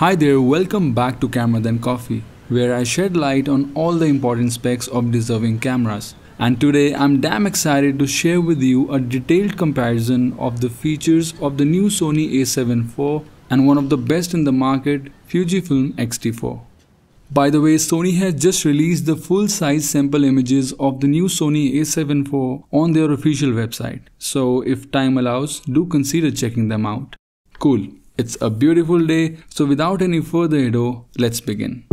Hi there, welcome back to Camera Than Coffee, where I shed light on all the important specs of deserving cameras. And today I'm damn excited to share with you a detailed comparison of the features of the new Sony A7 IV and one of the best in the market, Fujifilm XT4. By the way, Sony has just released the full-size sample images of the new Sony A7 IV on their official website. So if time allows, do consider checking them out. Cool. It's a beautiful day, so without any further ado, let's begin.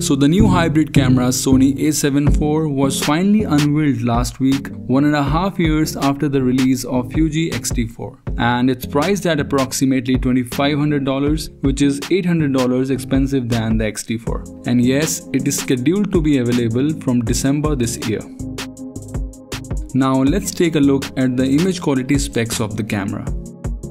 So the new hybrid camera Sony A7 IV was finally unveiled last week, 1.5 years after the release of Fuji XT4. And it's priced at approximately $2,500, which is $800 expensive than the XT4. And yes, it is scheduled to be available from December this year. Now let's take a look at the image quality specs of the camera.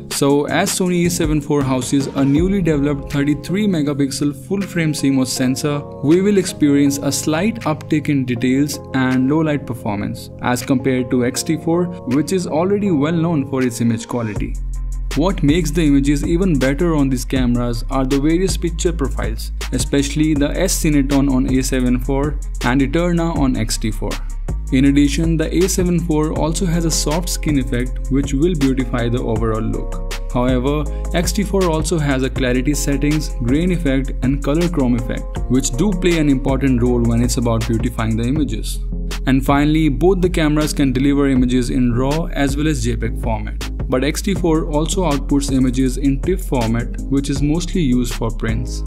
So as Sony A7 IV houses a newly developed 33 megapixel full frame CMOS sensor, we will experience a slight uptick in details and low light performance as compared to XT4, which is already well known for its image quality. What makes the images even better on these cameras are the various picture profiles, especially the S-Cineton on A7 IV and Eterna on XT4. In addition, the A7 IV also has a soft skin effect which will beautify the overall look. However, XT4 also has a clarity settings, grain effect and color chrome effect, which do play an important role when it's about beautifying the images. And finally, both the cameras can deliver images in RAW as well as JPEG format. But XT4 also outputs images in TIFF format, which is mostly used for prints.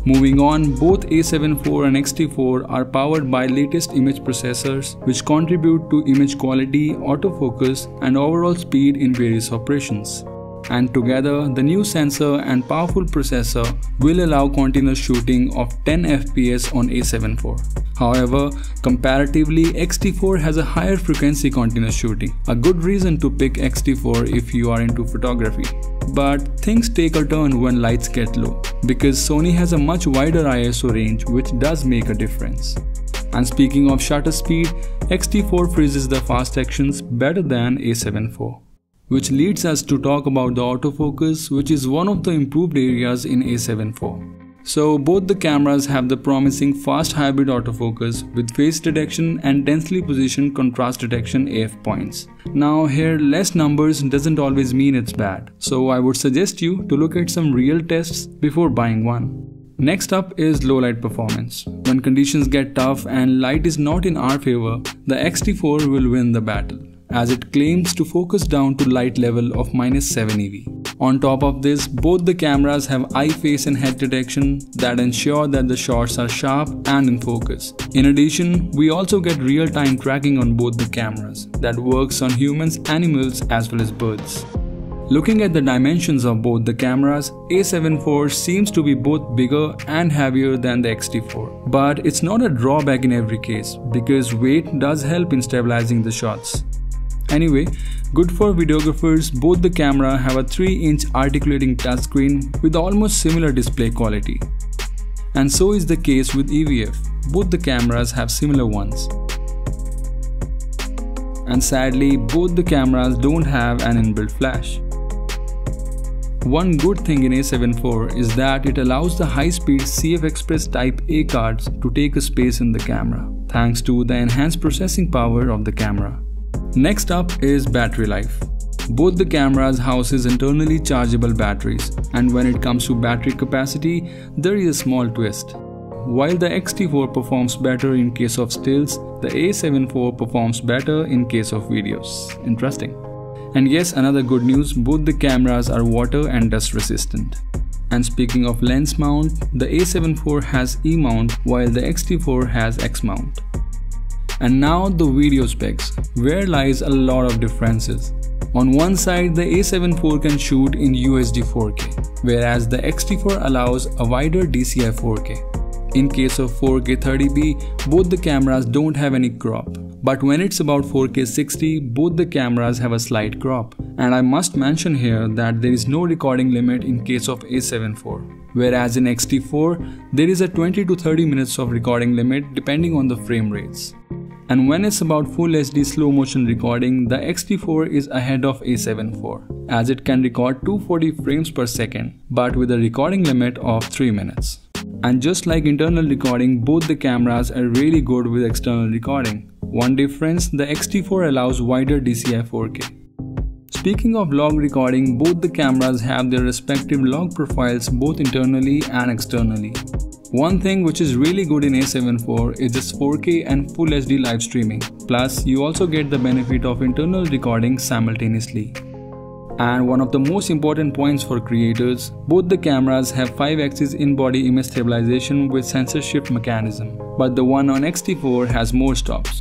Moving on, both A7 IV and XT4 are powered by latest image processors which contribute to image quality, autofocus and overall speed in various operations. And together, the new sensor and powerful processor will allow continuous shooting of 10 fps on A7 IV. However, comparatively, XT4 has a higher frequency continuous shooting, a good reason to pick XT4 if you are into photography. But things take a turn when lights get low, because Sony has a much wider ISO range which does make a difference. And speaking of shutter speed, XT4 freezes the fast actions better than A7 IV. Which leads us to talk about the autofocus, which is one of the improved areas in A7 IV. So both the cameras have the promising fast hybrid autofocus with face detection and densely positioned contrast detection AF points. Now here, less numbers doesn't always mean it's bad, so I would suggest you to look at some real tests before buying one. Next up is low light performance. When conditions get tough and light is not in our favor, the XT4 will win the battle, as it claims to focus down to light level of -7 EV. On top of this, both the cameras have eye, face and head detection that ensure that the shots are sharp and in focus. In addition, we also get real-time tracking on both the cameras that works on humans, animals as well as birds. Looking at the dimensions of both the cameras, A7 IV seems to be both bigger and heavier than the XT4. But it's not a drawback in every case, because weight does help in stabilizing the shots. Anyway, good for videographers, both the camera have a 3-inch articulating touchscreen with almost similar display quality. And so is the case with EVF, both the cameras have similar ones. And sadly, both the cameras don't have an inbuilt flash. One good thing in A7 IV is that it allows the high-speed CF Express Type A cards to take a space in the camera, thanks to the enhanced processing power of the camera. Next up is battery life. Both the cameras houses internally chargeable batteries, and when it comes to battery capacity, there is a small twist. While the XT4 performs better in case of stills, the A7 IV performs better in case of videos. Interesting. And yes, another good news, both the cameras are water and dust resistant. And speaking of lens mount, the A7 IV has E mount while the XT4 has X mount. And now the video specs, where lies a lot of differences. On one side, the A7 IV can shoot in UHD 4K, whereas the XT4 allows a wider DCI 4K. In case of 4K 30p, both the cameras don't have any crop. But when it's about 4K 60, both the cameras have a slight crop. And I must mention here that there is no recording limit in case of A7 IV. Whereas in XT4, there is a 20 to 30 minutes of recording limit depending on the frame rates. And when it's about full HD slow motion recording, the XT4 is ahead of A7iv, as it can record 240 frames per second, but with a recording limit of 3 minutes. And just like internal recording, both the cameras are really good with external recording. One difference, the XT4 allows wider DCI 4K. Speaking of log recording, both the cameras have their respective log profiles both internally and externally. One thing which is really good in A7iv is its 4K and Full HD live streaming. Plus, you also get the benefit of internal recording simultaneously. And one of the most important points for creators, both the cameras have 5-axis in-body image stabilization with sensor shift mechanism, but the one on XT4 has more stops.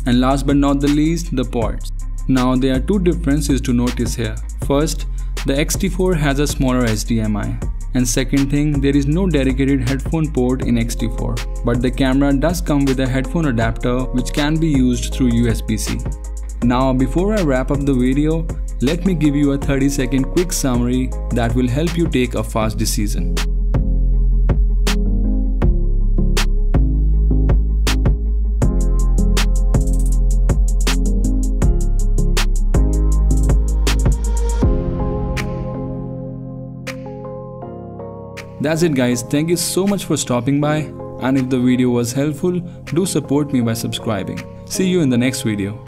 And last but not the least, the ports. Now there are two differences to notice here. First, the XT4 has a smaller HDMI. And second thing, there is no dedicated headphone port in XT4, but the camera does come with a headphone adapter which can be used through USB-C. Now before I wrap up the video, let me give you a 30-second quick summary that will help you take a fast decision. That's it guys, thank you so much for stopping by, and if the video was helpful, do support me by subscribing. See you in the next video.